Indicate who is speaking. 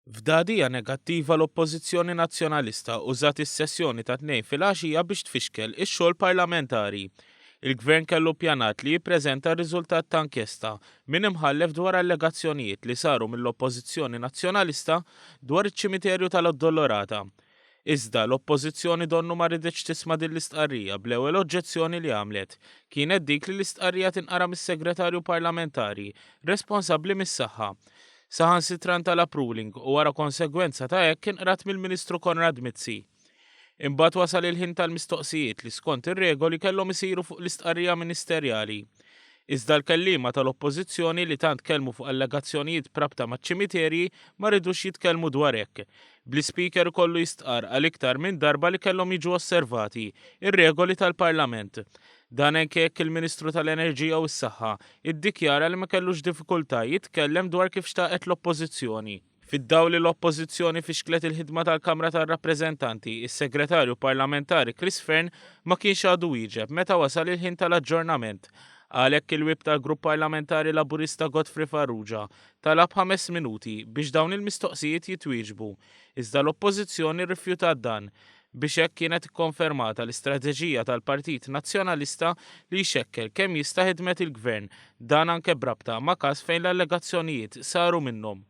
Speaker 1: F'dadija negattiva l-Oppożizzjoni Nazzjonalista użat is-sessjoni ta' tnejn filgħaxija biex tfixkel ix-xogħol parlamentari. Il-Gvern kellu ppjanat li jippreżenta r-riżultat ta' inkjesta min imħallef dwar allegazzjonijiet li saru mill-Oppożizzjoni Nazzjonalista dwar iċ-ċimiterju tal-Oddolorata. Iżda l-Oppożizzjoni donnu ma riditx tisma' din l-istqarrija bl-ewwel oġġezzjoni li għamlet kienet dik li l-istqarrija tinqara mis-Segretarju Parlamentari responsabbli mis-saħħa. Saħansitra ntalab ruling u wara konsegwenza ta' hekk inqrat mill-Ministru Konrad Mizzi. Imbagħad wasal il-ħin tal-mistoqsijiet li skont ir-regoli kellhom isiru fuq l-istqarrija ministerjali. Iżda l-kelliema tal-Oppożizzjoni li tant kellmu fuq allegazzjonijiet prabta maċ-ċimiterji ma ridux jitkellmu dwar hekk. Bl-Speaker kollu jistqar għal iktar minn darba li kellhom jiġu osservati ir-regoli tal-Parlament. Dan hekk il-Ministru tal-Enerġija u s-Saħħa iddikjara li ma kellux diffikultà jitkellem dwar kif xtaqet l-Oppożizzjoni. Fid-dawl li l-Oppożizzjoni fixklet il-ħidma tal-Kamra tar-Rappreżentanti, is-Segretarju Parlamentari Chris Fern ma kienx għadu wieġeb meta wasal il-ħin tal-aġġornament. Għalhekk il-wib tal-Grupp Parlamentari Laburista Godfrey Farrugia talab 5 minuti biex dawn il-mistoqsijiet jitwieġbu. Iżda l-Oppożizzjoni rrifjutat dan biex hekk kienet ikkonfermata l-istrateġija tal-Partit Nazzjonalista li jxekkel kemm jista' ħidmet il-Gvern dan anke brabta ma' każ fejn l-allegazzjonijiet saru minnhom.